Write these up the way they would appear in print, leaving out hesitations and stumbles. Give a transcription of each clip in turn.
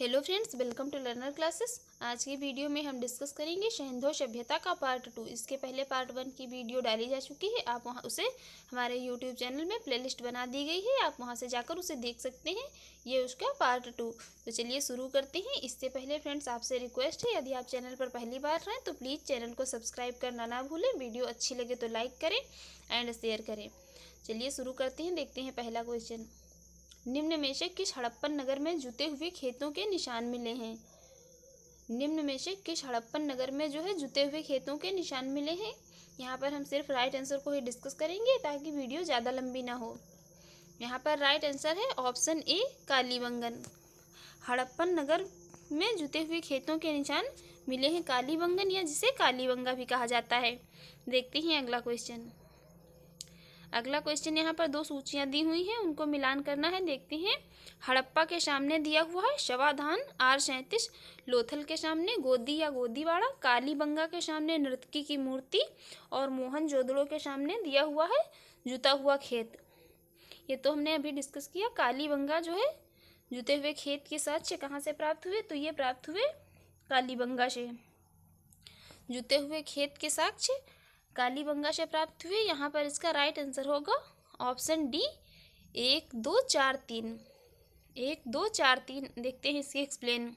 Hello friends, welcome to learner classes. आज की video में हम डिस्कस करेंगे सिंधु सभ्यता का पार्ट 2। इसके पहले पार्ट 1 की वीडियो डाली जा चुकी है। आप वहां उसे हमारे यूट्यूब चैनल में प्लेलिस्ट बना दी गई है, आप वहां से जाकर उसे देख सकते हैं। ये उसका पार्ट 2। तो चलिए शुरू करते हैं। इससे पहले फ्रेंड्स आपसे रिक्वेस्ट है, यदि आप चैनल पर पहली बार हैं तो प्लीज़ चैनल को सब्सक्राइब करना ना भूलें। वीडियो अच्छी लगे तो लाइक करें एंड शेयर करें। चलिए शुरू करते हैं। देखते हैं पहला क्वेश्चन। निम्न में से किस हड़प्पन नगर में जुते हुए खेतों के निशान मिले हैं? निम्न में से किस हड़प्पन नगर में जो है जुते हुए खेतों के निशान मिले हैं? यहाँ पर हम सिर्फ राइट आंसर को ही डिस्कस करेंगे ताकि वीडियो ज़्यादा लंबी ना हो। यहाँ पर राइट आंसर है ऑप्शन ए, कालीबंगन। हड़प्पन नगर में जुते हुए खेतों के निशान मिले हैं कालीबंगन, या जिसे कालीबंगा भी कहा जाता है। देखते हैं अगला क्वेश्चन। अगला क्वेश्चन यहाँ पर दो सूचियाँ दी हुई हैं, उनको मिलान करना है। देखते हैं। हड़प्पा के सामने दिया हुआ है शवाधान R37, लोथल के सामने गोदी या गोदीवाड़ा, कालीबंगा के सामने नर्तकी की मूर्ति और मोहनजोदड़ो के सामने दिया हुआ है जुता हुआ खेत। ये तो हमने अभी डिस्कस किया। कालीबंगा जो है जुते हुए खेत के साक्ष्य कहाँ से प्राप्त हुए? तो ये प्राप्त हुए कालीबंगा से। जुते हुए खेत के साक्ष्य कालीबंगा से प्राप्त हुए। यहाँ पर इसका राइट आंसर होगा ऑप्शन डी, 1 2 4 3। 1 2 4 3। देखते हैं इसकी एक्सप्लेन।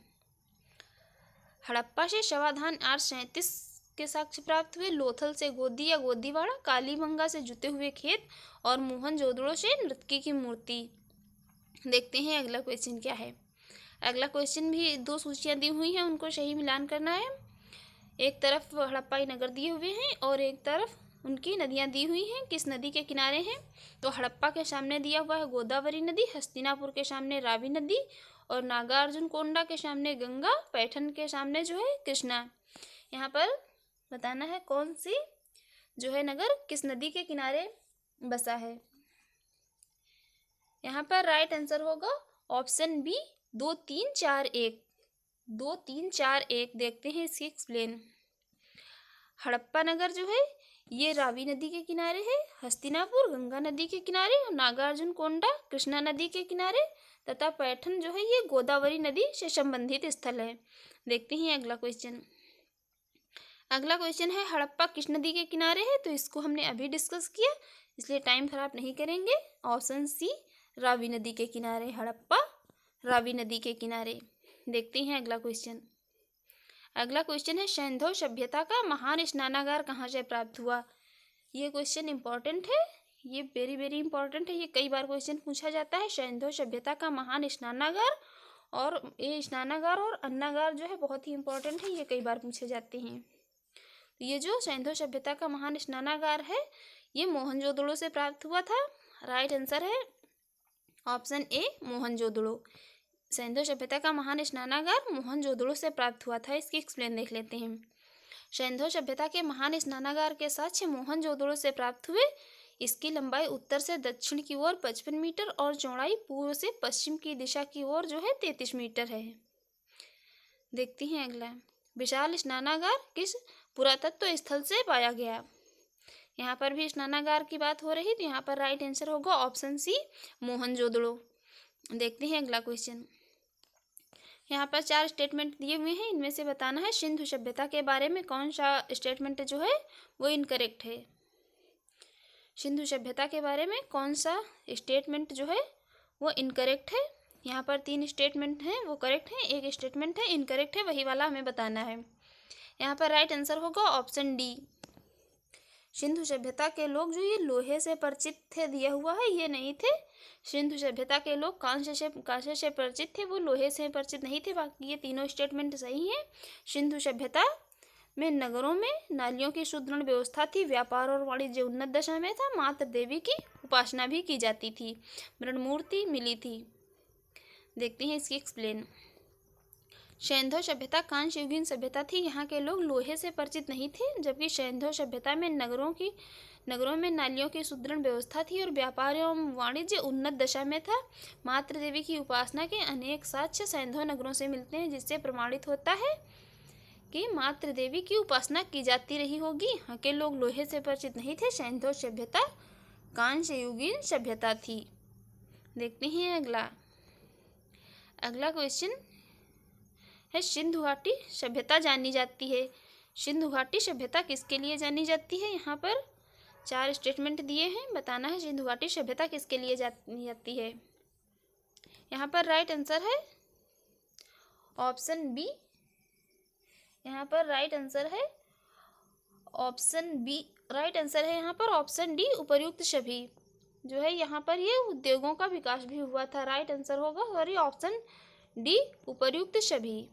हड़प्पा से शवाधान R37 के साक्ष्य प्राप्त हुए, लोथल से गोदी या गोदीवाड़ा, कालीबंगा से जुते हुए खेत और मोहनजोदड़ो से नर्तकी की मूर्ति। देखते हैं अगला क्वेश्चन क्या है। अगला क्वेश्चन भी दो सूचियाँ दी हुई हैं, उनको सही मिलान करना है। एक तरफ हड़प्पाई नगर दिए हुए हैं और एक तरफ उनकी नदियां दी हुई हैं। किस नदी के किनारे हैं? तो हड़प्पा के सामने दिया हुआ है गोदावरी नदी, हस्तिनापुर के सामने रावी नदी और नागार्जुन कोंडा के सामने गंगा, पैठन के सामने जो है कृष्णा। यहाँ पर बताना है कौन सी जो है नगर किस नदी के किनारे बसा है। यहाँ पर राइट आंसर होगा ऑप्शन बी, 2 3 4 1। 2 3 4 1। देखते हैं इसकी एक्सप्लेन। हड़प्पा नगर जो है ये रावी नदी के किनारे है, हस्तिनापुर गंगा नदी के किनारे और नागार्जुन कोंडा कृष्णा नदी के किनारे, तथा पैठन जो है ये गोदावरी नदी से संबंधित स्थल है। देखते हैं अगला क्वेश्चन। अगला क्वेश्चन है हड़प्पा किस नदी के किनारे है? तो इसको हमने अभी डिस्कस किया, इसलिए टाइम खराब नहीं करेंगे। ऑप्शन सी, रावी नदी के किनारे। हड़प्पा रावी नदी के किनारे। देखते हैं अगला क्वेश्चन। अगला क्वेश्चन है सिंधु सभ्यता का महान स्नानागार कहाँ से प्राप्त हुआ? ये क्वेश्चन इंपॉर्टेंट है, ये वेरी वेरी इंपॉर्टेंट है। ये कई बार क्वेश्चन पूछा जाता है। सिंधु सभ्यता का महान स्नानागार, और ये स्नानागार और अन्नागार जो है बहुत ही इंपॉर्टेंट है, ये कई बार पूछे जाते हैं। तो ये जो सिंधु सभ्यता का महान स्नानागार है ये मोहनजोदड़ो से प्राप्त हुआ था। राइट आंसर है ऑप्शन ए, मोहनजोदड़ो। सिंधु सभ्यता का महान स्नानागार मोहनजोदड़ो से प्राप्त हुआ था। इसकी एक्सप्लेन देख लेते हैं। सिंधु सभ्यता के महान स्नानागार के साक्ष्य मोहनजोदड़ो से प्राप्त हुए। इसकी लंबाई उत्तर से दक्षिण की ओर 55 मीटर और चौड़ाई पूर्व से पश्चिम की दिशा की ओर जो है 33 मीटर है। देखते हैं अगला। विशाल स्नानागार किस पुरातत्व स्थल से पाया गया? यहाँ पर भी स्नानागार की बात हो रही, तो यहाँ पर राइट आंसर होगा ऑप्शन सी, मोहनजोदड़ो। देखते हैं अगला क्वेश्चन। यहाँ पर 4 स्टेटमेंट दिए हुए हैं, इनमें से बताना है सिंधु सभ्यता के बारे में कौन सा स्टेटमेंट जो है वो इनकरेक्ट है। सिंधु सभ्यता के बारे में कौन सा स्टेटमेंट जो है वो इनकरेक्ट है? यहाँ पर 3 स्टेटमेंट हैं वो करेक्ट हैं, एक स्टेटमेंट है इनकरेक्ट है, वही वाला हमें बताना है। यहाँ पर राइट आंसर होगा ऑप्शन डी। सिंधु सभ्यता के लोग जो ये लोहे से परिचित थे दिया हुआ है, ये नहीं थे। सिंधु सभ्यता के लोग कांसे से परिचित थे, वो लोहे से परिचित नहीं थे। बाकी ये तीनों स्टेटमेंट सही हैं। सिंधु सभ्यता में नगरों में नालियों की सुदृढ़ व्यवस्था थी, व्यापार और वाणिज्य उन्नत दशा में था, मात्र देवी की उपासना भी की जाती थी, मृण मूर्ति मिली थी। देखते हैं इसकी एक्सप्लेन। सिंधु सभ्यता कांस्य युगीन सभ्यता थी, यहाँ के लोग लोहे से परिचित नहीं थे, जबकि सिंधु सभ्यता में नगरों में नालियों की सुदृढ़ व्यवस्था थी और व्यापार एवं वाणिज्य उन्नत दशा में था। मात्र देवी की उपासना के अनेक साक्ष्य सिंधु नगरों से मिलते हैं, जिससे प्रमाणित होता है कि मात्र देवी की उपासना की जाती रही होगी। यहाँ के लोग लोहे से परिचित नहीं थे। सिंधु सभ्यता कांस्य युगीन सभ्यता थी। देखते हैं अगला क्वेश्चन। है सिंधु घाटी सभ्यता जानी जाती है। सिंधु घाटी सभ्यता किसके लिए जानी जाती है? यहाँ पर 4 स्टेटमेंट दिए हैं, बताना है सिंधु घाटी सभ्यता किसके लिए जानी जाती है। यहाँ पर राइट आंसर है ऑप्शन बी। यहाँ पर राइट आंसर है ऑप्शन बी। राइट आंसर है यहाँ पर ऑप्शन डी, उपर्युक्त सभी जो है यहाँ पर ये उद्योगों का विकास भी हुआ था। राइट आंसर होगा सॉरी ऑप्शन डी, उपर्युक्त सभी।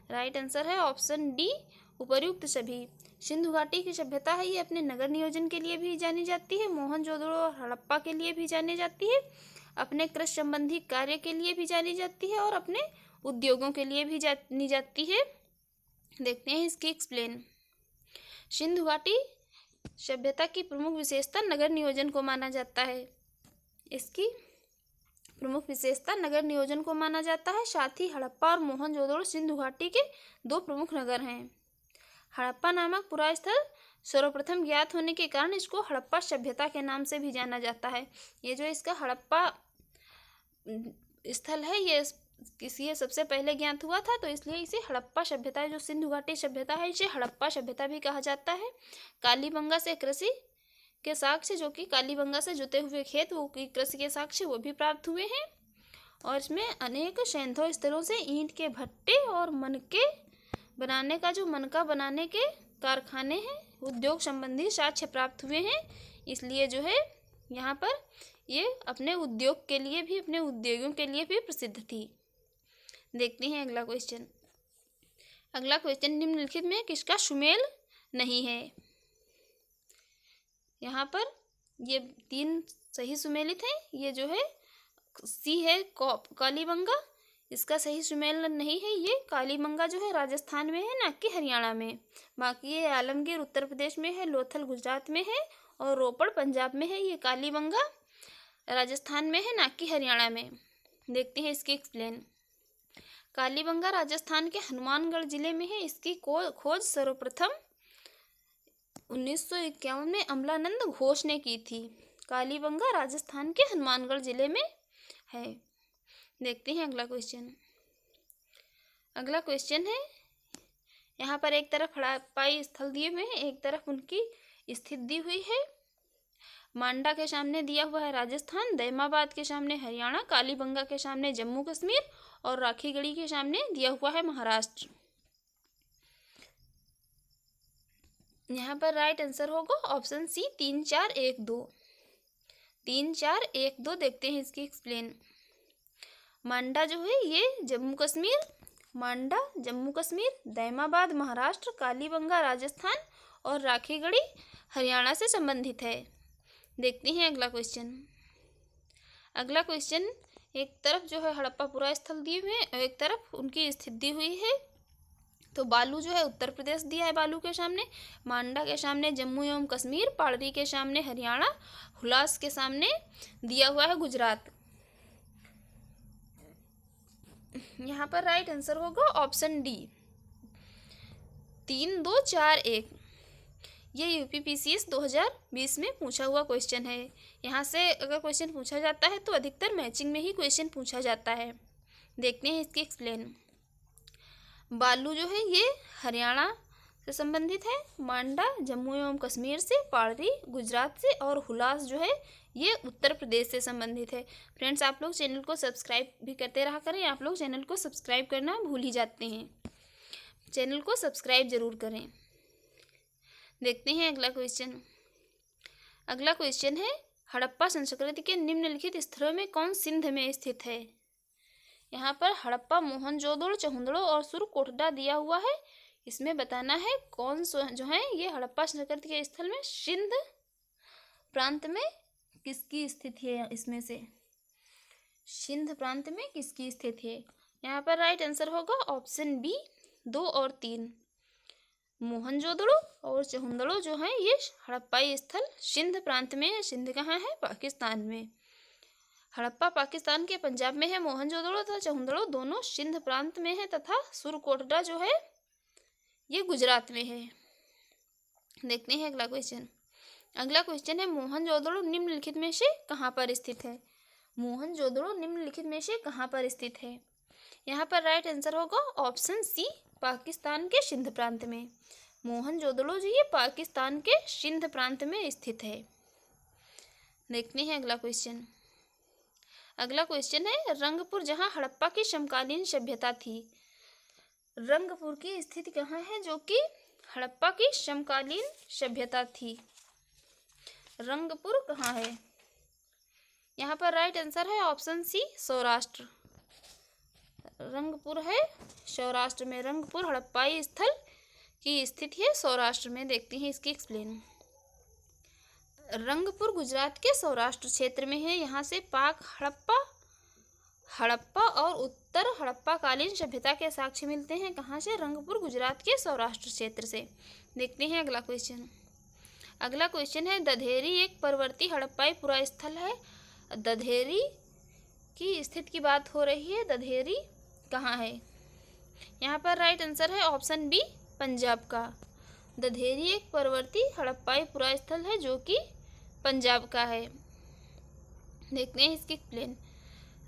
राइट आंसर है ऑप्शन डी, उपर्युक्त सभी। सिंधु घाटी की सभ्यता है ये अपने नगर नियोजन के लिए भी जानी जाती है, मोहनजोदड़ो और हड़प्पा के लिए भी जानी जाती है, अपने कृषि संबंधी कार्य के लिए भी जानी जाती है और अपने उद्योगों के लिए भी जानी जाती है। देखते हैं इसकी एक्सप्लेन। सिंधु घाटी सभ्यता की प्रमुख विशेषता नगर नियोजन को माना जाता है। इसकी प्रमुख विशेषता नगर नियोजन को माना जाता है। साथ ही हड़प्पा और मोहनजोदड़ो सिंधु घाटी के 2 प्रमुख नगर हैं। हड़प्पा नामक पुरा स्थल सर्वप्रथम ज्ञात होने के कारण इसको हड़प्पा सभ्यता के नाम से भी जाना जाता है। ये जो इसका हड़प्पा स्थल है ये सबसे पहले ज्ञात हुआ था, तो इसलिए इसे हड़प्पा सभ्यता, जो सिंधु घाटी सभ्यता है इसे हड़प्पा सभ्यता भी कहा जाता है। कालीबंगा से कृषि के साक्ष्य, जो कि कालीबंगा से जुते हुए खेत वो की कृषि के साक्ष्य वो भी प्राप्त हुए हैं। और इसमें अनेक सैंधव स्थलों से ईंट के भट्टे और मनके बनाने का जो मनका बनाने के कारखाने हैं, उद्योग संबंधी साक्ष्य प्राप्त हुए हैं। इसलिए जो है यहाँ पर ये अपने उद्योग के लिए भी, अपने उद्योगों के लिए भी प्रसिद्ध थी। देखते हैं अगला क्वेश्चन। अगला क्वेश्चन, निम्नलिखित में किसका सुमेल नहीं है? यहाँ पर ये 3 सही सुमेलित हैं। ये जो है सी है कालीबंगा, इसका सही सुमेल नहीं है। ये कालीबंगा जो है राजस्थान में है, ना कि हरियाणा में। बाकी ये आलमगीर उत्तर प्रदेश में है, लोथल गुजरात में है और रोपड़ पंजाब में है। ये कालीबंगा राजस्थान में है, ना कि हरियाणा में। देखते हैं इसकी एक्सप्लेन। कालीबंगा राजस्थान के हनुमानगढ़ जिले में है। इसकी खोज सर्वप्रथम 1951 में अमलानंद घोष ने की थी। कालीबंगा राजस्थान के हनुमानगढ़ जिले में है। देखते हैं अगला क्वेश्चन। अगला क्वेश्चन है, यहाँ पर एक तरफ हड़प्पाई स्थल दिए हुए हैं, एक तरफ उनकी स्थिति दी हुई है। मांडा के सामने दिया हुआ है राजस्थान, दैमाबाद के सामने हरियाणा, कालीबंगा के सामने जम्मू कश्मीर और राखीगढ़ी के सामने दिया हुआ है महाराष्ट्र। यहाँ पर राइट आंसर होगा ऑप्शन सी, 3 4 1 2। 3 4 1 2। देखते हैं इसकी एक्सप्लेन। मांडा जो है ये जम्मू कश्मीर, मांडा जम्मू कश्मीर, दैमाबाद महाराष्ट्र, कालीबंगा राजस्थान और राखीगढ़ी हरियाणा से संबंधित है। देखते हैं अगला क्वेश्चन। अगला क्वेश्चन, एक तरफ जो है हड़प्पा पुरा स्थल दिए हुए हैं और एक तरफ उनकी स्थिति दी हुई है। तो बालू जो है उत्तर प्रदेश दिया है, बालू के सामने, मांडा के सामने जम्मू एवं कश्मीर, पाड़री के सामने हरियाणा, हुलास के सामने दिया हुआ है गुजरात। यहाँ पर राइट आंसर होगा ऑप्शन डी, 3 2 4 1। ये यूपीपीसीएस 2020 में पूछा हुआ क्वेश्चन है। यहाँ से अगर क्वेश्चन पूछा जाता है तो अधिकतर मैचिंग में ही क्वेश्चन पूछा जाता है। देखते हैं इसकी एक्सप्लेन। बालू जो है ये हरियाणा से संबंधित है, मांडा जम्मू एवं कश्मीर से, पाड़री गुजरात से और हुलास जो है ये उत्तर प्रदेश से संबंधित है। फ्रेंड्स, आप लोग चैनल को सब्सक्राइब भी करते रहा करें। आप लोग चैनल को सब्सक्राइब करना भूल ही जाते हैं, चैनल को सब्सक्राइब जरूर करें। देखते हैं अगला क्वेश्चन। अगला क्वेश्चन है, हड़प्पा संस्कृति के निम्नलिखित स्थलों में कौन सिंध में स्थित है? यहाँ पर हड़प्पा, मोहनजोदड़ो, चहुंदड़ो और सुरकोटडा दिया हुआ है। इसमें बताना है कौन जो है ये हड़प्पा संस्कृति के स्थल में सिंध प्रांत में किसकी स्थिति है? इसमें से सिंध प्रांत में किसकी स्थिति है? यहाँ पर राइट आंसर होगा ऑप्शन बी, 2 और 3। मोहनजोदड़ो और चहुंदड़ो जो है ये हड़प्पाई स्थल सिंध प्रांत में है। सिंध कहाँ है? पाकिस्तान में। हड़प्पा पाकिस्तान के पंजाब में है, मोहनजोदड़ो तथा चहुंदड़ो दोनों सिंध प्रांत में है तथा सुरकोटडा जो है ये गुजरात में है। देखते हैं अगला क्वेश्चन। अगला क्वेश्चन है, मोहनजोदड़ो निम्नलिखित में से कहाँ पर स्थित है? मोहनजोदड़ो निम्नलिखित में से कहाँ पर स्थित है? यहाँ पर राइट आंसर होगा ऑप्शन सी, पाकिस्तान के सिंध प्रांत में। मोहनजोदड़ो जो ये पाकिस्तान के सिंध प्रांत में स्थित है। देखते हैं अगला क्वेश्चन। अगला क्वेश्चन है रंगपुर, जहाँ हड़प्पा की समकालीन सभ्यता थी। रंगपुर की स्थिति कहाँ है जो कि हड़प्पा की समकालीन सभ्यता थी? रंगपुर कहाँ है? यहाँ पर राइट आंसर है ऑप्शन सी, सौराष्ट्र। रंगपुर है सौराष्ट्र में। रंगपुर हड़प्पाई स्थल की स्थिति है सौराष्ट्र में। देखते हैं इसकी एक्सप्लेन। रंगपुर गुजरात के सौराष्ट्र क्षेत्र में है। यहाँ से पाक हड़प्पा और उत्तर हड़प्पा कालीन सभ्यता के साक्ष्य मिलते हैं। कहाँ से? रंगपुर गुजरात के सौराष्ट्र क्षेत्र से। देखते हैं अगला क्वेश्चन। अगला क्वेश्चन है दधेरी एक परवर्ती हड़प्पाई पुरास्थल है। दधेरी की स्थिति की बात हो रही है। दधेरी कहाँ है? यहाँ पर राइट आंसर है ऑप्शन बी, पंजाब का। दधेरी एक परवर्ती हड़प्पाई पुरास्थल है जो कि पंजाब का है। देखते हैं इसकी एक्सप्लेन।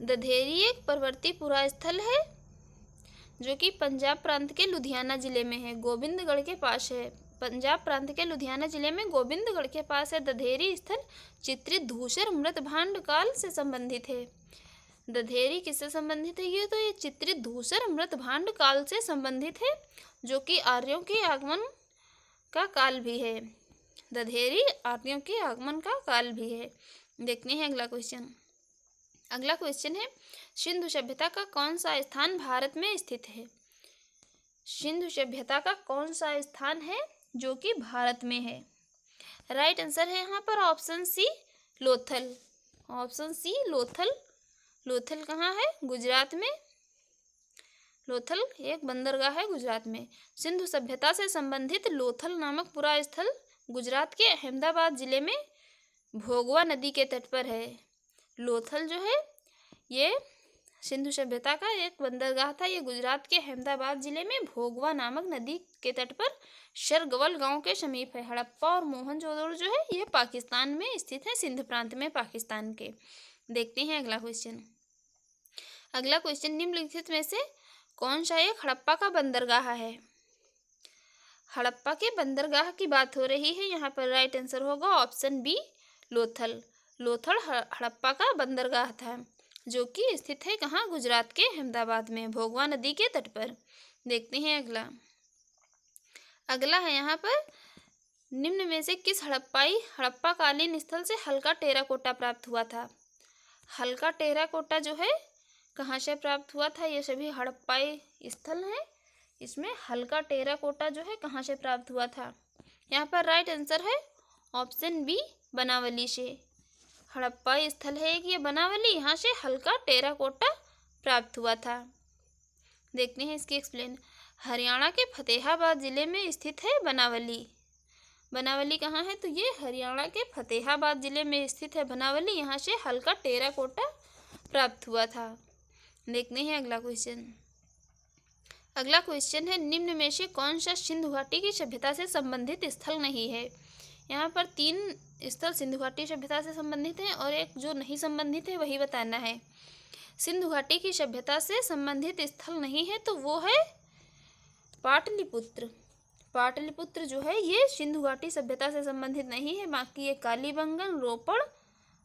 दधेरी एक परवर्ती पुरास्थल है जो कि पंजाब प्रांत के लुधियाना जिले में है, गोविंदगढ़ के पास है। पंजाब प्रांत के लुधियाना जिले में गोविंदगढ़ के पास है। दधेरी स्थल चित्रित धूसर मृत भांड काल से संबंधित है। दधेरी किससे संबंधित है? ये तो ये चित्रित धूसर मृत भांड काल से संबंधित है जो कि आर्यों के आगमन का काल भी है। दधेरी आर्यों के आगमन का काल भी है। देखते हैं अगला क्वेश्चन। अगला क्वेश्चन है सिंधु सभ्यता का कौन सा स्थान भारत में स्थित है? सिंधु सभ्यता का कौन सा स्थान है जो कि भारत में है? राइट आंसर है यहाँ पर option C, Lothal. Option C, Lothal. Lothal कहाँ है? गुजरात में। लोथल एक बंदरगाह है गुजरात में। सिंधु सभ्यता से संबंधित लोथल नामक पुरा स्थल गुजरात के अहमदाबाद जिले में भोगवा नदी के तट पर है। लोथल जो है ये सिंधु सभ्यता का एक बंदरगाह था। ये गुजरात के अहमदाबाद जिले में भोगवा नामक नदी के तट पर शरगवल गांव के समीप है। हड़प्पा और मोहनजोदड़ो जो है ये पाकिस्तान में स्थित है, सिंध प्रांत में पाकिस्तान के। देखते हैं अगला क्वेश्चन। अगला क्वेश्चन निम्नलिखित में से कौन सा एक हड़प्पा का बंदरगाह है? हड़प्पा के बंदरगाह की बात हो रही है। यहाँ पर राइट आंसर होगा ऑप्शन बी, लोथल। लोथल हड़प्पा का बंदरगाह था जो कि स्थित है कहाँ? गुजरात के अहमदाबाद में, भोगवा नदी के तट पर। देखते हैं अगला। अगला है यहाँ पर निम्न में से किस हड़प्पा कालीन स्थल से हल्का टेराकोटा प्राप्त हुआ था? हल्का टेराकोटा जो है कहाँ से प्राप्त हुआ था? ये सभी हड़प्पाई स्थल हैं। इसमें हल्का टेराकोटा जो है कहाँ से प्राप्त हुआ था? यहाँ पर राइट आंसर है ऑप्शन बी, बनावली से। हड़प्पाई स्थल है कि ये बनावली, यहाँ से हल्का टेराकोटा प्राप्त हुआ था। देखते हैं इसकी एक्सप्लेन। हरियाणा के फतेहाबाद जिले में स्थित है बनावली। बनावली कहाँ है? तो ये हरियाणा के फतेहाबाद जिले में स्थित है बनावली। यहाँ से हल्का टेराकोटा प्राप्त हुआ था। देखते हैं अगला क्वेश्चन। अगला क्वेश्चन है निम्न में से कौन सा सिंधु घाटी की सभ्यता से संबंधित स्थल नहीं है? यहाँ पर 3 स्थल सिंधु घाटी सभ्यता से संबंधित हैं और एक जो नहीं संबंधित है वही बताना है। सिंधु घाटी की सभ्यता से संबंधित स्थल नहीं है तो वो है पाटलिपुत्र। पाटलिपुत्र जो है ये सिंधु घाटी सभ्यता से संबंधित नहीं है। बाकी ये कालीबंगन, रोपड़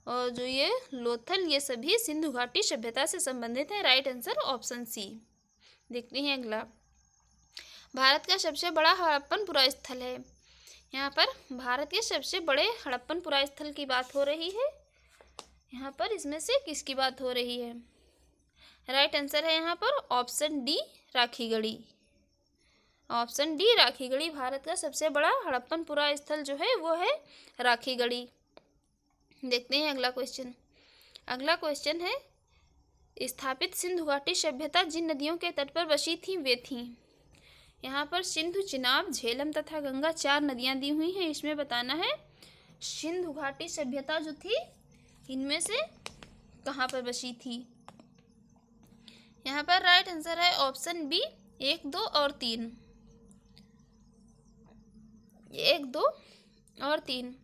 और जो ये लोथल, ये सभी सिंधु घाटी सभ्यता से संबंधित है। Right answer option C. देखते हैं अगला। भारत का सबसे बड़ा हड़प्पन पुरास्थल है। यहाँ पर भारत के सबसे बड़े हड़प्पन पुरास्थल की बात हो रही है। यहाँ पर इसमें से किसकी बात हो रही है? राइट आंसर है यहाँ पर option D, Rakhigarhi. Option D, Rakhigarhi Bharat का सबसे बड़ा हड़प्पन पुरास्थल जो है वो है राखीगढ़ी। देखते हैं अगला क्वेश्चन। अगला क्वेश्चन है स्थापित सिंधु घाटी सभ्यता जिन नदियों के तट पर बसी थी वे थीं। यहाँ पर सिंधु, चिनाब, झेलम तथा गंगा 4 नदियाँ दी हुई हैं। इसमें बताना है सिंधु घाटी सभ्यता जो थी इनमें से कहाँ पर बसी थी। यहाँ पर राइट आंसर है ऑप्शन बी, 1, 2 और 3। 1, 2 और 3।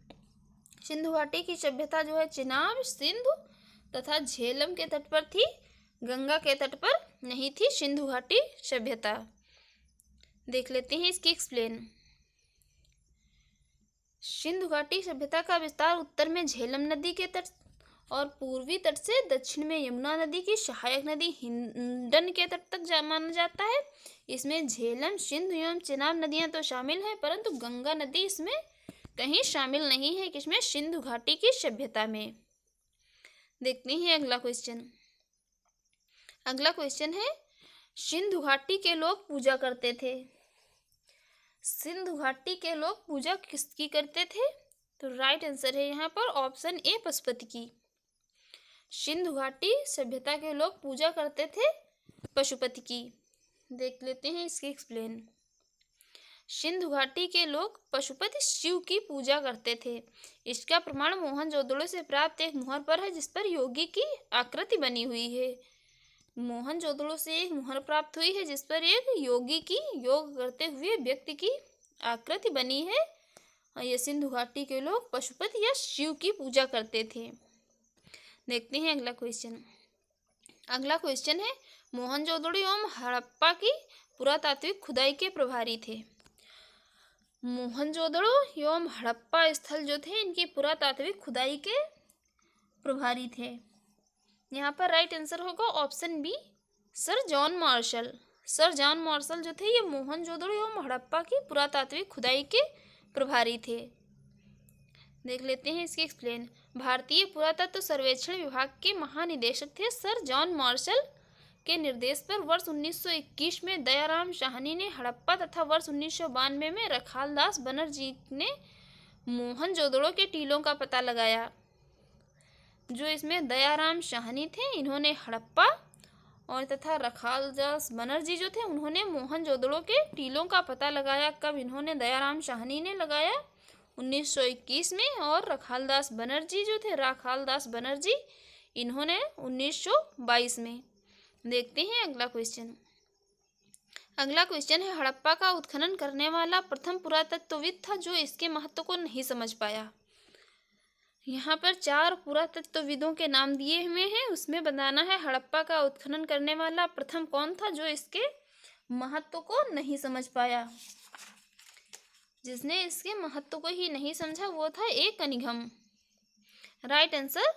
सिंधु घाटी की सभ्यता जो है चिनाब, सिंधु तथा झेलम के तट पर थी। गंगा के तट पर नहीं थी सिंधु घाटी सभ्यता। देख लेते हैं इसकी एक्सप्लेन। सिंधु घाटी सभ्यता का विस्तार उत्तर में झेलम नदी के तट और पूर्वी तट से दक्षिण में यमुना नदी की सहायक नदी हिंडन के तट तक माना जाता है। इसमें झेलम, सिंधु एवं चेनाब नदियां तो शामिल हैं, परंतु गंगा नदी इसमें कहीं शामिल नहीं है। किसमें? सिंधु घाटी की सभ्यता में। देखते हैं अगला क्वेश्चन। अगला क्वेश्चन है, सिंधु घाटी के लोग पूजा करते थे। सिंधु घाटी के लोग पूजा किसकी करते थे? तो राइट आंसर है यहाँ पर ऑप्शन ए, पशुपति की। सिंधु घाटी सभ्यता के लोग पूजा करते थे पशुपति की। देख लेते हैं इसकी एक्सप्लेन। सिंधु घाटी के लोग पशुपति शिव की पूजा करते थे। इसका प्रमाण मोहनजोदड़ो से प्राप्त एक मुहर पर है, जिस पर योगी की आकृति बनी हुई है। मोहनजोदड़ो से एक मुहर प्राप्त हुई है जिस पर एक योगी की, योग करते हुए व्यक्ति की आकृति बनी है। ये सिंधु घाटी के लोग पशुपति या शिव की पूजा करते थे। देखते हैं अगला क्वेश्चन। अगला क्वेश्चन है, मोहनजोदड़ो एवं हड़प्पा की पुरातात्विक खुदाई के प्रभारी थे। मोहनजोदड़ो एवं हड़प्पा स्थल जो थे, इनकी पुरातात्विक खुदाई के प्रभारी थे। यहाँ पर राइट आंसर होगा option B, sir John Marshall. Sir John Marshall जो थे, ये मोहनजोदड़ो एवं हड़प्पा की पुरातात्विक खुदाई के प्रभारी थे। देख लेते हैं इसकी एक्सप्लेन। भारतीय पुरातत्व सर्वेक्षण विभाग के महानिदेशक थे सर जॉन मार्शल के निर्देश पर वर्ष 1921 में दयाराम साहनी ने हड़प्पा तथा वर्ष 1992 में रखालदास बनर्जी ने मोहनजोदड़ो के टीलों का पता लगाया। जो इसमें दयाराम साहनी थे, इन्होंने हड़प्पा और तथा रखालदास बनर्जी जो थे, उन्होंने मोहनजोदड़ो के टीलों का पता लगाया। कब इन्होंने? दयाराम साहनी ने लगाया 1921 में, और रखालदास बनर्जी जो थे, राखालदास बनर्जी, इन्होंने 1922 में। देखते हैं अगला क्वेश्चन। अगला क्वेश्चन है, हड़प्पा का उत्खनन करने वाला प्रथम पुरातत्वविद था जो इसके महत्व को नहीं समझ पाया। यहाँ पर 4 पुरातत्वविदों के नाम दिए हुए हैं, उसमें बताना है हड़प्पा का उत्खनन करने वाला प्रथम कौन था जो इसके महत्व को नहीं समझ पाया। जिसने इसके महत्व को ही नहीं समझा वो था ए कनिघम। राइट आंसर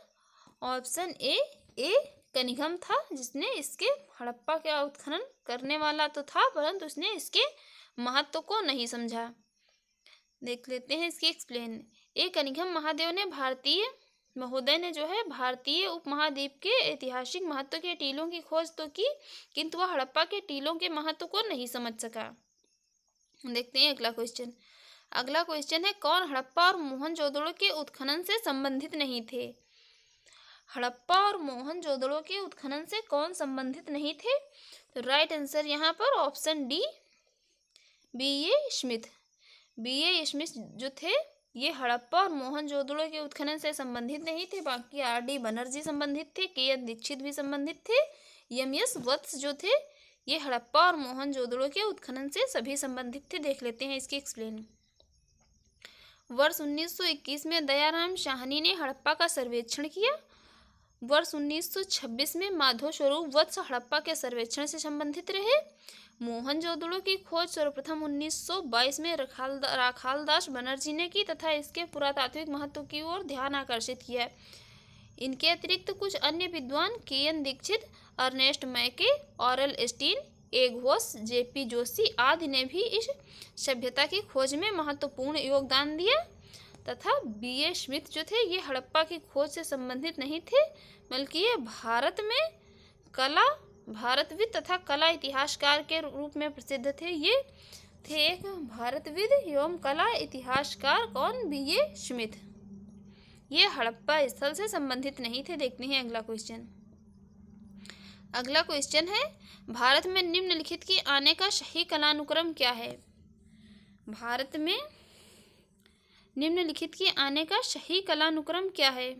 ऑप्शन ए कनिघम था, जिसने इसके हड़प्पा का उत्खनन करने वाला तो था, परंतु उसने इसके महत्व को नहीं समझा। देख लेते हैं इसकी एक्सप्लेन। ए कनिघम महादेव ने महोदय ने जो है भारतीय उपमहाद्वीप के ऐतिहासिक महत्व के टीलों की खोज तो की, किंतु वह हड़प्पा के टीलों के महत्व को नहीं समझ सका। देखते हैं अगला क्वेश्चन। अगला क्वेश्चन है, कौन हड़प्पा और मोहनजोदड़ो के उत्खनन से संबंधित नहीं थे? हड़प्पा और मोहनजोदड़ो के उत्खनन से कौन संबंधित नहीं थे? तो राइट आंसर यहाँ पर option D, B A. Smith. B A. Smith जो थे, ये हड़प्पा और मोहनजोदड़ो के उत्खनन से संबंधित नहीं थे। बाकी आर.डी. बनर्जी संबंधित थे, के.एन. दीक्षित भी संबंधित थे, एम.एस. वत्स जो थे, ये हड़प्पा और मोहनजोदड़ो के उत्खनन से सभी संबंधित थे। देख लेते हैं इसकी एक्सप्लेन। वर्ष 1921 में दयाराम साहनी ने हड़प्पा का सर्वेक्षण किया। वर्ष 1926 में माधव स्वरूप वत्स हड़प्पा के सर्वेक्षण से संबंधित रहे। मोहनजोदड़ो की खोज सर्वप्रथम 1922 में राखालदास बनर्जी ने की तथा इसके पुरातात्विक महत्व की ओर ध्यान आकर्षित किया। इनके अतिरिक्त कुछ अन्य विद्वान के.एन. दीक्षित, अर्नेस्ट मैके, ऑरल एस्टीन, ए घोष, जे.पी. जोशी आदि ने भी इस सभ्यता की खोज में महत्वपूर्ण योगदान दिया तथा बी.ए. स्मिथ जो थे, ये हड़प्पा की खोज से संबंधित नहीं थे, बल्कि ये भारतविद तथा कला इतिहासकार के रूप में प्रसिद्ध थे। ये थे एक भारतविद एवं कला इतिहासकार। कौन? बी.ए. स्मिथ। ये हड़प्पा स्थल से संबंधित नहीं थे। देखते हैं अगला क्वेश्चन। अगला क्वेश्चन है, भारत में निम्नलिखित के आने का सही कालानुक्रम क्या है? भारत में निम्नलिखित के आने का सही कालानुक्रम क्या है?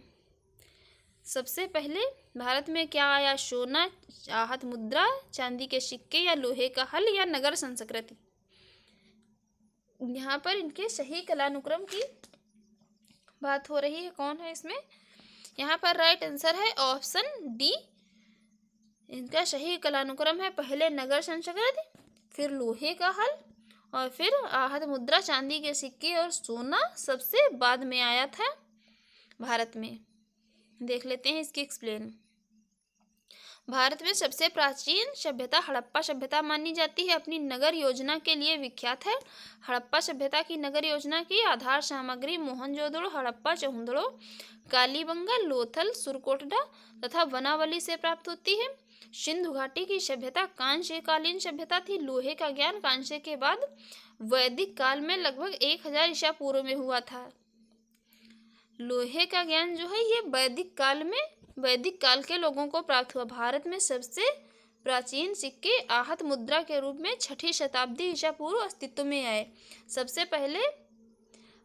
सबसे पहले भारत में क्या आया? सोना, आहत मुद्रा, चांदी के सिक्के, या लोहे का हल, या नगर संस्कृति? यहाँ पर इनके सही कालानुक्रम की बात हो रही है। कौन है इसमें? यहाँ पर राइट आंसर है ऑप्शन डी, इनका सही कालानुक्रम है, पहले नगर संस्कृति, फिर लोहे का हल, और फिर आहत मुद्रा, चांदी के सिक्के, और सोना सबसे बाद में आया था भारत में। देख लेते हैं इसकी एक्सप्लेन। भारत में सबसे प्राचीन सभ्यता हड़प्पा सभ्यता मानी जाती है, अपनी नगर योजना के लिए विख्यात है। हड़प्पा सभ्यता की नगर योजना की आधार सामग्री मोहनजोदड़ो, हड़प्पा, चौहदड़ो, कालीबंगा, लोथल, सुरकोटडा तथा वनावली से प्राप्त होती है। सिंधु घाटी की सभ्यता कांस्यकालीन सभ्यता थी। लोहे का ज्ञान कांस्य के बाद वैदिक काल में लगभग 1000 ईसा पूर्व में हुआ था। लोहे का ज्ञान जो है ये वैदिक काल के लोगों को प्राप्त हुआ। भारत में सबसे प्राचीन सिक्के आहत मुद्रा के रूप में 6ठी शताब्दी ईसा पूर्व अस्तित्व में आए। सबसे पहले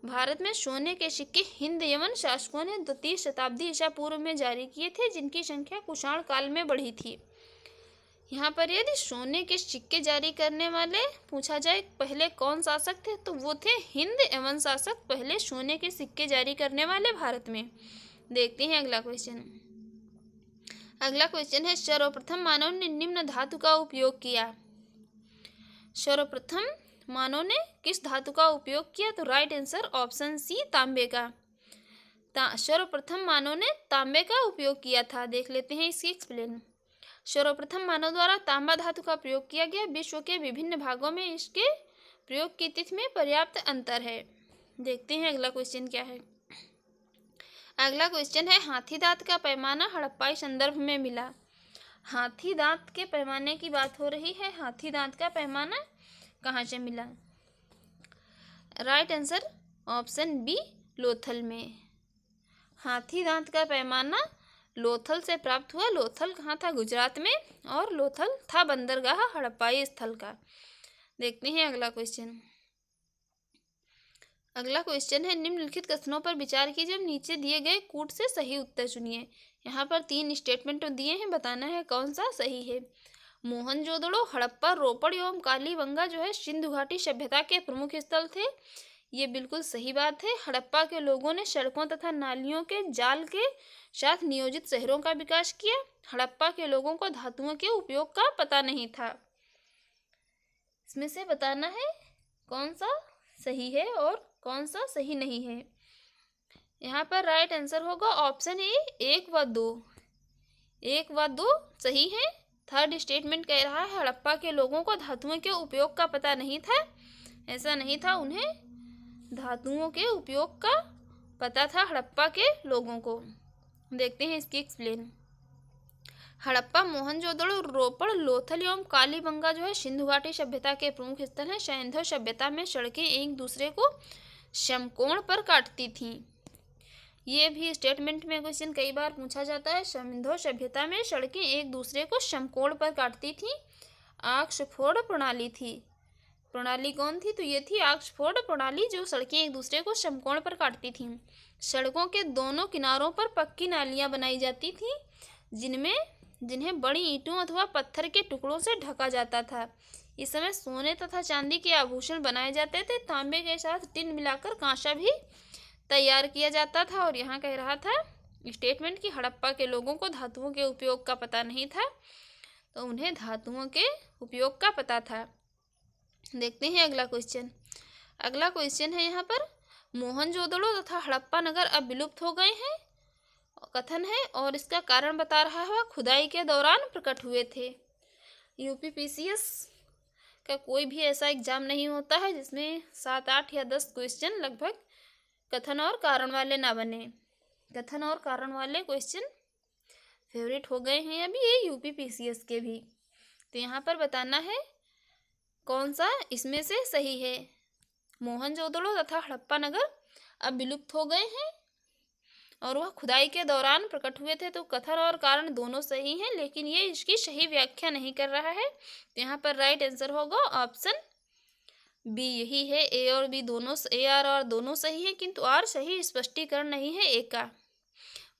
भारत में सोने के सिक्के हिंद यमन शासकों ने 2वीं शताब्दी ईसा पूर्व में जारी किए थे, जिनकी संख्या कुषाण काल में बढ़ी थी। यहाँ पर यदि सोने के सिक्के जारी करने वाले पूछा जाए पहले कौन शासक थे, तो वो थे हिंद यमन शासक, पहले सोने के सिक्के जारी करने वाले भारत में। देखते हैं अगला क्वेश्चन। अगला क्वेश्चन है, सर्वप्रथम मानव ने निम्न धातु का उपयोग किया। सर्वप्रथम मानव ने किस धातु का उपयोग किया? तो राइट आंसर ऑप्शन सी, तांबे का। सर्वप्रथम मानव ने तांबे का उपयोग किया था। देख लेते हैं इसकी एक्सप्लेन। सर्वप्रथम मानव द्वारा तांबा धातु का प्रयोग किया गया। विश्व के विभिन्न भागों में इसके प्रयोग की तिथि में पर्याप्त अंतर है। देखते हैं अगला क्वेश्चन क्या है। अगला क्वेश्चन है, हाथी दांत का पैमाना हड़प्पाई संदर्भ में मिला। हाथी दांत के पैमाने की बात हो रही है। हाथी दांत का पैमाना कहाँ से मिला? Right answer option B, Lothal में। हाथी दांत का पैमाना लोथल से प्राप्त हुआ। लोथल कहाँ था? गुजरात में, और लोथल था बंदरगाह हड़प्पाई स्थल का। देखते हैं अगला क्वेश्चन। अगला क्वेश्चन है, निम्नलिखित कथनों पर विचार कीजिए, नीचे दिए गए कूट से सही उत्तर चुनिए। यहाँ पर 3 स्टेटमेंट दिए हैं, बताना है कौन सा सही है। मोहनजोदड़ो, हड़प्पा, रोपड़ एवं कालीबंगा जो है सिंधु घाटी सभ्यता के प्रमुख स्थल थे। ये बिल्कुल सही बात है। हड़प्पा के लोगों ने सड़कों तथा नालियों के जाल के साथ नियोजित शहरों का विकास किया। हड़प्पा के लोगों को धातुओं के उपयोग का पता नहीं था। इसमें से बताना है कौन सा सही है और कौन सा सही नहीं है। यहाँ पर राइट आंसर होगा ऑप्शन ए, 1 व 2। 1 व 2 सही है। थर्ड स्टेटमेंट कह रहा है, हड़प्पा के लोगों को धातुओं के उपयोग का पता नहीं था। ऐसा नहीं था, उन्हें धातुओं के उपयोग का पता था हड़प्पा के लोगों को। देखते हैं इसकी एक्सप्लेन। हड़प्पा, मोहनजोदड़ो, रोपड़, लोथल एवं कालीबंगा जो है सिंधु घाटी सभ्यता के प्रमुख स्थल हैं। सिंधु सभ्यता में सड़कें एक दूसरे को समकोण पर काटती थीं। ये भी स्टेटमेंट में क्वेश्चन कई बार पूछा जाता है। सिंधु सभ्यता में सड़कें एक दूसरे को समकोण पर काटती थीं। ऑक्सफोर्ड प्रणाली थी। प्रणाली कौन थी? तो ये थी ऑक्सफोर्ड प्रणाली, जो सड़कें एक दूसरे को समकोण पर काटती थीं। सड़कों के दोनों किनारों पर पक्की नालियां बनाई जाती थीं, जिन्हें बड़ी ईंटों अथवा पत्थर के टुकड़ों से ढका जाता था। इस समय सोने तथा चांदी के आभूषण बनाए जाते थे। तांबे के साथ टिन मिलाकर कांसा भी तैयार किया जाता था। और यहाँ कह रहा था स्टेटमेंट कि हड़प्पा के लोगों को धातुओं के उपयोग का पता नहीं था, तो उन्हें धातुओं के उपयोग का पता था। देखते हैं अगला क्वेश्चन। अगला क्वेश्चन है यहाँ पर, मोहनजोदड़ो तथा हड़प्पा नगर अब विलुप्त हो गए हैं कथन है, और इसका कारण बता रहा है, खुदाई के दौरान प्रकट हुए थे। यूपीपीसीएस का कोई भी ऐसा एग्जाम नहीं होता है जिसमें 7, 8 या 10 क्वेश्चन लगभग कथन और कारण वाले ना बने। कथन और कारण वाले क्वेश्चन फेवरेट हो गए हैं अभी ये यूपीपीसीएस के भी। तो यहाँ पर बताना है कौन सा इसमें से सही है। मोहनजोदड़ो तथा हड़प्पा नगर अब विलुप्त हो गए हैं और वह खुदाई के दौरान प्रकट हुए थे। तो कथन और कारण दोनों सही हैं, लेकिन ये इसकी सही व्याख्या नहीं कर रहा है। तो यहाँ पर राइट आंसर होगा ऑप्शन बी, यही है। ए और बी दोनों, ए आर और दोनों सही है, किंतु आर सही स्पष्टीकरण नहीं है ए का।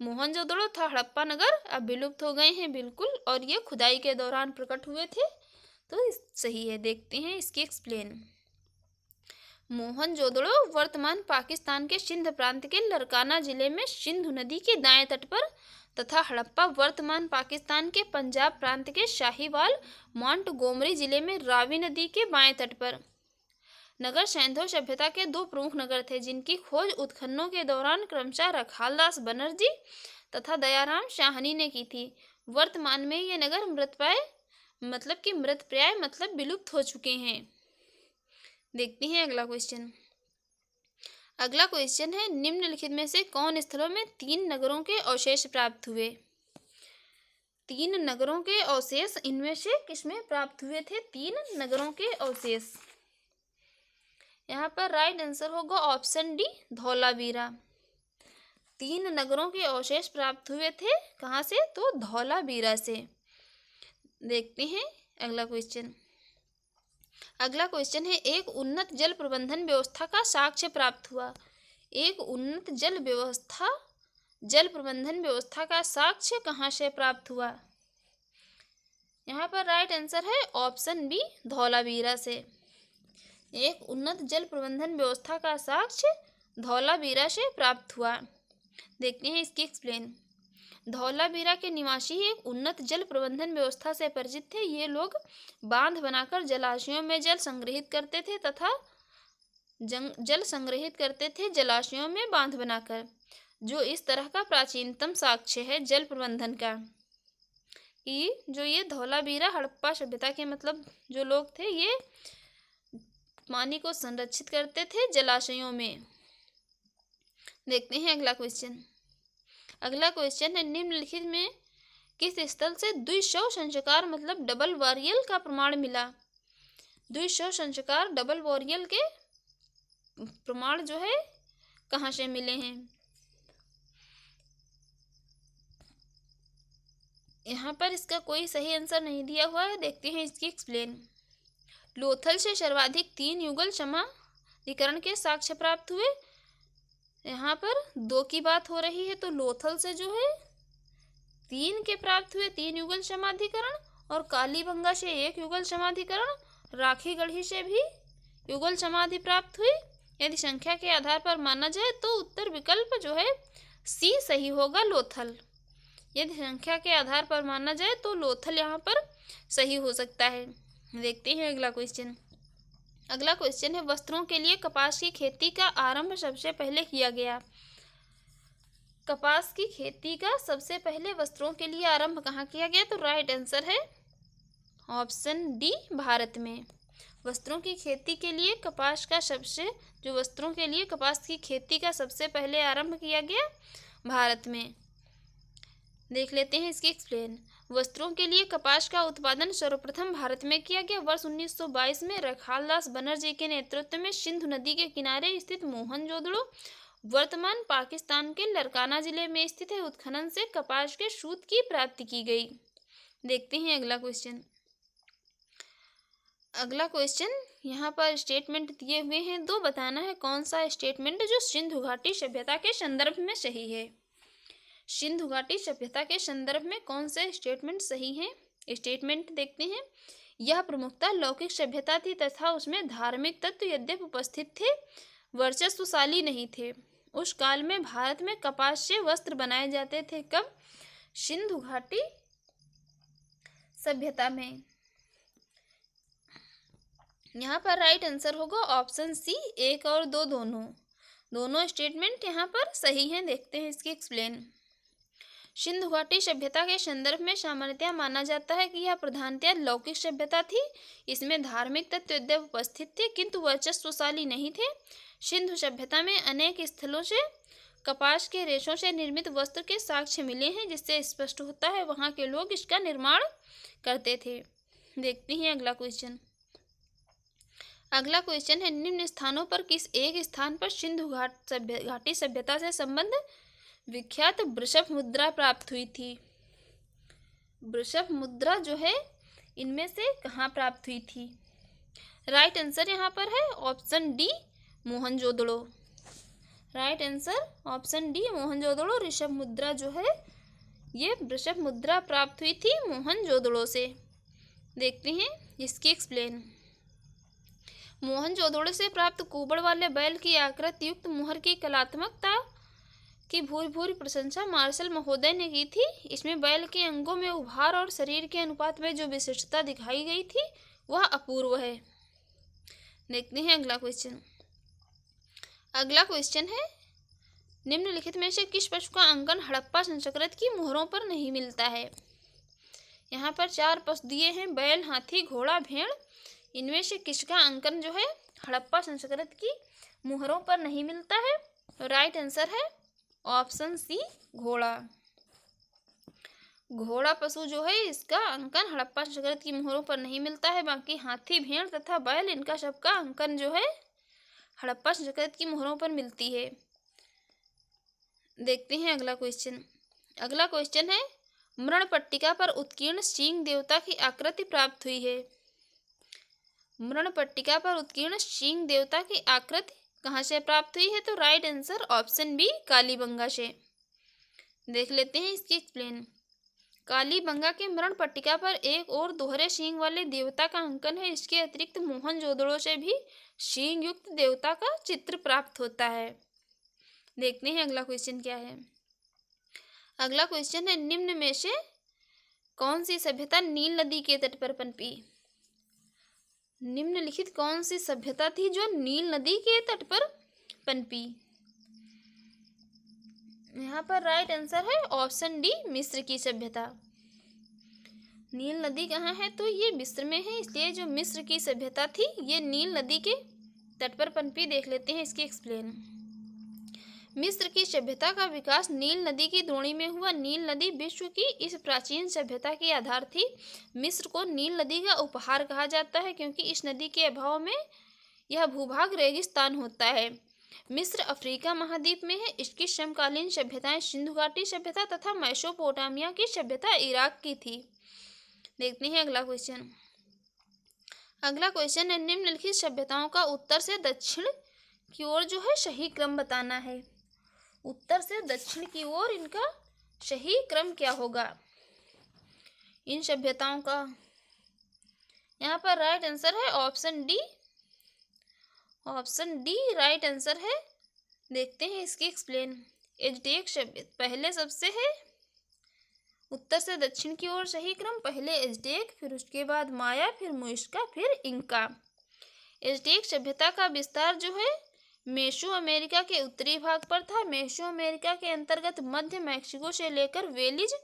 मोहनजोदड़ो तथा हड़प्पा नगर अब विलुप्त हो गए हैं बिल्कुल, और ये खुदाई के दौरान प्रकट हुए थे, तो सही है। देखते हैं इसकी एक्सप्लेन। मोहनजोदड़ो वर्तमान पाकिस्तान के सिंध प्रांत के लरकाना जिले में सिंधु नदी के दाएं तट पर तथा हड़प्पा वर्तमान पाकिस्तान के पंजाब प्रांत के शाहीवाल मोंटगोमरी जिले में रावी नदी के बाएं तट पर। नगर सैंधव सभ्यता के दो प्रमुख नगर थे जिनकी खोज उत्खननों के दौरान क्रमशः रखालदास बनर्जी तथा दयाराम शाहनी ने की थी। वर्तमान में ये नगर मृतप्राय मतलब विलुप्त हो चुके हैं। देखते हैं अगला क्वेश्चन। अगला क्वेश्चन है, निम्नलिखित में से कौन स्थलों में 3 नगरों के अवशेष प्राप्त हुए? 3 नगरों के अवशेष इनमें से किसमें प्राप्त हुए थे? 3 नगरों के अवशेष। यहाँ पर राइट आंसर होगा ऑप्शन डी, धौलावीरा। 3 नगरों के अवशेष प्राप्त हुए थे कहाँ से? तो धौलावीरा से। देखते हैं अगला क्वेश्चन। अगला क्वेश्चन है, एक उन्नत जल प्रबंधन व्यवस्था का साक्ष्य प्राप्त हुआ। एक उन्नत जल प्रबंधन व्यवस्था का साक्ष्य कहाँ से प्राप्त हुआ? यहाँ पर राइट आंसर है ऑप्शन बी, धौलावीरा से। एक उन्नत जल प्रबंधन व्यवस्था का साक्ष्य धौलावीरा से प्राप्त हुआ। देखते हैं इसकी एक्सप्लेन। धौलावीरा के निवासी एक उन्नत जल प्रबंधन व्यवस्था से परिचित थे। ये लोग बांध बनाकर जलाशयों में जल संग्रहित करते थे जलाशयों में बांध बनाकर, जो इस तरह का प्राचीनतम साक्ष्य है जल प्रबंधन का। कि जो ये धौलावीरा हड़प्पा सभ्यता के जो लोग थे, ये पानी को संरक्षित करते थे जलाशयों में। देखते हैं अगला क्वेश्चन। अगला क्वेश्चन है, निम्नलिखित में किस स्थल से द्विशव संचकार डबल वॉरियल का प्रमाण मिला? द्विशव संचकार डबल वॉरियल के प्रमाण जो है कहाँ से मिले हैं? यहाँ पर इसका कोई सही आंसर नहीं दिया हुआ है। देखते हैं इसकी एक्सप्लेन। लोथल से सर्वाधिक 3 युगल समाधिकरण के साक्ष्य प्राप्त हुए। यहाँ पर 2 की बात हो रही है, तो लोथल से जो है 3 के प्राप्त हुए, 3 युगल समाधिकरण, और कालीबंगा से 1 युगल समाधिकरण, राखी गढ़ी से भी युगल समाधि प्राप्त हुई। यदि संख्या के आधार पर माना जाए तो उत्तर विकल्प जो है सी सही होगा, लोथल। यदि संख्या के आधार पर माना जाए तो लोथल यहाँ पर सही हो सकता है। देखते हैं अगला क्वेश्चन। अगला क्वेश्चन है, वस्त्रों के लिए कपास की खेती का आरंभ सबसे पहले किया गया। कपास की खेती का सबसे पहले वस्त्रों के लिए आरंभ कहाँ किया गया? तो राइट आंसर है ऑप्शन डी, भारत में। वस्त्रों की खेती के लिए कपास की खेती का सबसे पहले आरंभ किया गया भारत में। देख लेते हैं इसकी एक्सप्लेन। वस्त्रों के लिए कपास का उत्पादन सर्वप्रथम भारत में किया गया। वर्ष 1922 में रखालदास बनर्जी के नेतृत्व में सिंधु नदी के किनारे स्थित मोहनजोदड़ो, वर्तमान पाकिस्तान के लरकाना जिले में स्थित है, उत्खनन से कपास के सूत की प्राप्ति की गई। देखते हैं अगला क्वेश्चन। अगला क्वेश्चन, यहाँ पर स्टेटमेंट दिए हुए हैं, 2 बताना है कौन सा स्टेटमेंट जो सिंधु घाटी सभ्यता के संदर्भ में सही है। सिंधु घाटी सभ्यता के संदर्भ में कौन से स्टेटमेंट सही हैं? स्टेटमेंट देखते हैं। यह प्रमुखतः लौकिक सभ्यता थी तथा उसमें धार्मिक तत्व यद्यपि उपस्थित थे, वर्चस्वशाली नहीं थे। उस काल में भारत में कपास से वस्त्र बनाए जाते थे। कब? सिंधु घाटी सभ्यता में। यहाँ पर राइट आंसर होगा ऑप्शन सी, 1 और 2 दोनों स्टेटमेंट यहाँ पर सही हैं। देखते हैं इसकी एक्सप्लेन। सिंधु घाटी सभ्यता के संदर्भ में सामान्यतः माना जाता है कि यह प्रधानतया लौकिक सभ्यता थी। इसमें धार्मिक तत्व यद्यपि उपस्थित थे किंतु वर्चस्वशाली नहीं थे। सिंधु सभ्यता में अनेक स्थलों से कपास के रेशों से निर्मित वस्त्र के साक्ष्य मिले हैं, जिससे स्पष्ट होता है वहाँ के लोग इसका निर्माण करते थे। देखते हैं अगला क्वेश्चन। अगला क्वेश्चन है, निम्न स्थानों पर किस एक स्थान पर सिंधु घाटी सभ्यता से संबंध विख्यात वृषभ मुद्रा प्राप्त हुई थी? वृषभ मुद्रा जो है इनमें से कहाँ प्राप्त हुई थी? राइट आंसर यहाँ पर है option D, Mohenjodaro. Right answer option D, Mohenjodaro. Rishabh मुद्रा जो है ये वृषभ मुद्रा प्राप्त हुई थी मोहनजोदड़ो से। देखते हैं इसकी एक्सप्लेन। मोहनजोदड़ो से प्राप्त कुबड़ वाले बैल की आकृति युक्त मुहर की कलात्मकता की भूरी भूरी प्रशंसा मार्शल महोदय ने की थी। इसमें बैल के अंगों में उभार और शरीर के अनुपात में जो विशिष्टता दिखाई गई थी वह अपूर्व है। देखते हैं अगला क्वेश्चन। अगला क्वेश्चन है, निम्नलिखित में से किस पशु का अंकन हड़प्पा संस्कृत की मोहरों पर नहीं मिलता है। यहाँ पर 4 पशु दिए हैं, बैल, हाथी, घोड़ा, भेड़। इनमें से किसका अंकन जो है हड़प्पा संस्कृत की मोहरों पर नहीं मिलता है। तो राइट आंसर है ऑप्शन सी, घोड़ा। घोड़ा पशु जो है इसका अंकन हड़प्पा संस्कृत की मोहरों पर नहीं मिलता है। बाकी हाथी, भेड़ तथा बैल, इनका सबका अंकन जो है हड़प्पा संस्कृत की मोहरों पर मिलती है। देखते हैं अगला क्वेश्चन। अगला क्वेश्चन है, मृण पट्टिका पर उत्कीर्ण सिंह देवता की आकृति प्राप्त हुई है। मृण पट्टिका पर उत्कीर्ण सिंह देवता की आकृति कहाँ से प्राप्त हुई है। तो right answer option B, Kalibanga से। देख लेते हैं इसकी एक्सप्लेन। कालीबंगा के मृण पट्टिका पर एक और दोहरे सींग वाले देवता का अंकन है। इसके अतिरिक्त मोहनजोदड़ो से भी सींग युक्त देवता का चित्र प्राप्त होता है। देखते हैं अगला क्वेश्चन क्या है। अगला क्वेश्चन है, निम्न में से कौन सी सभ्यता नील नदी के तट पर पनपी। निम्नलिखित कौन सी सभ्यता थी जो नील नदी के तट पर पनपी। यहाँ पर राइट आंसर है ऑप्शन डी, मिस्र की सभ्यता। नील नदी कहाँ है, तो ये मिस्र में है, इसलिए जो मिस्र की सभ्यता थी ये नील नदी के तट पर पनपी। देख लेते हैं इसकी एक्सप्लेन। मिस्र की सभ्यता का विकास नील नदी की द्रोणी में हुआ। नील नदी विश्व की इस प्राचीन सभ्यता की आधार थी। मिस्र को नील नदी का उपहार कहा जाता है क्योंकि इस नदी के अभाव में यह भूभाग रेगिस्तान होता है। मिस्र अफ्रीका महाद्वीप में है। इसकी समकालीन सभ्यताएं सिंधु घाटी सभ्यता तथा मेसोपोटामिया की सभ्यता इराक की थी। देखते हैं अगला क्वेश्चन। अगला क्वेश्चन है, निम्नलिखित सभ्यताओं का उत्तर से दक्षिण की ओर जो है सही क्रम बताना है। उत्तर से दक्षिण की ओर इनका सही क्रम क्या होगा इन सभ्यताओं का। यहाँ पर राइट आंसर है option D. Option D right answer है। देखते हैं इसकी एक्सप्लेन। एज़टेक सभ्यता पहले सबसे है। उत्तर से दक्षिण की ओर सही क्रम, पहले एज़टेक, फिर उसके बाद माया, फिर मुइस्का, फिर इंका। एज़टेक सभ्यता का विस्तार जो है मेसो अमेरिका के उत्तरी भाग पर था। मेसो अमेरिका के अंतर्गत मध्य मैक्सिको से लेकर Belize,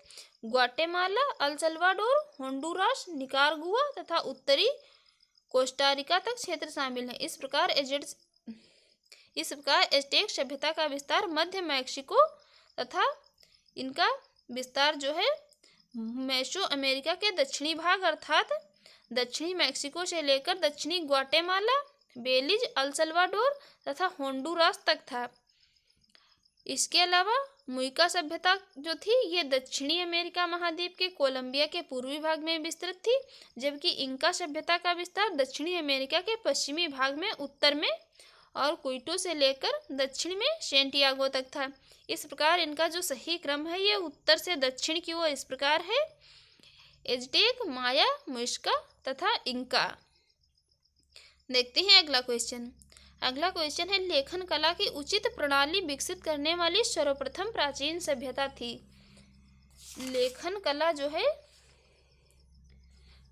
Guatemala, El Salvador, Honduras, Nicaragua तथा उत्तरी कोस्टारिका तक क्षेत्र शामिल है। इस प्रकार एज़टेक सभ्यता का विस्तार मध्य मैक्सिको तथा इनका विस्तार जो है मेसो अमेरिका के दक्षिणी भाग अर्थात दक्षिणी मैक्सिको से लेकर दक्षिणी ग्वाटेमाला, बेलीज, अल सल्वाडोर तथा होंडुरास तक था। इसके अलावा मुइका सभ्यता जो थी ये दक्षिणी अमेरिका महाद्वीप के कोलंबिया के पूर्वी भाग में विस्तृत थी, जबकि इंका सभ्यता का विस्तार दक्षिणी अमेरिका के पश्चिमी भाग में उत्तर में और क्विटो से लेकर दक्षिण में सेंटियागो तक था। इस प्रकार इनका जो सही क्रम है ये उत्तर से दक्षिण की ओर इस प्रकार है: एज़टेक, माया, मुइस्का तथा इंका। देखते हैं अगला क्वेश्चन। अगला क्वेश्चन है, लेखन कला की उचित प्रणाली विकसित करने वाली सर्वप्रथम प्राचीन सभ्यता थी। लेखन कला जो है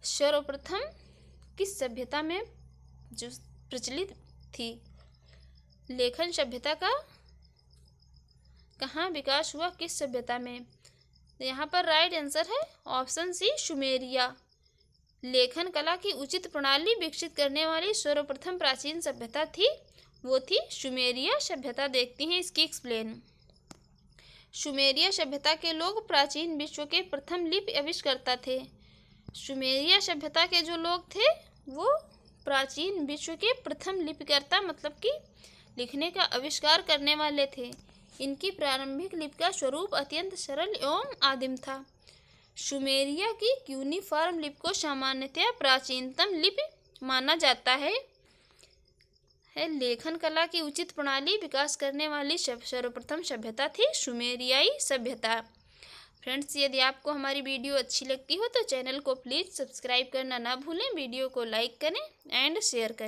सर्वप्रथम किस सभ्यता में जो प्रचलित थी। लेखन सभ्यता का कहाँ विकास हुआ, किस सभ्यता में। तो यहाँ पर राइट आंसर है ऑप्शन सी, सुमेरिया। लेखन कला की उचित प्रणाली विकसित करने वाली सर्वप्रथम प्राचीन सभ्यता थी वो थी सुमेरिया सभ्यता। देखते हैं इसकी एक्सप्लेन। सुमेरिया सभ्यता के लोग प्राचीन विश्व के प्रथम लिपि आविष्कर्ता थे। सुमेरिया सभ्यता के जो लोग थे वो प्राचीन विश्व के प्रथम लिपिकर्ता मतलब कि लिखने का आविष्कार करने वाले थे। इनकी प्रारंभिक लिपि का स्वरूप अत्यंत सरल एवं आदिम था। सुमेरिया की क्यूनिफॉर्म लिपि को सामान्यतया प्राचीनतम लिपि माना जाता है। लेखन कला की उचित प्रणाली विकास करने वाली सर्वप्रथम सभ्यता थी सुमेरियाई सभ्यता। फ्रेंड्स, यदि आपको हमारी वीडियो अच्छी लगती हो तो चैनल को प्लीज़ सब्सक्राइब करना ना भूलें, वीडियो को लाइक करें एंड शेयर करें।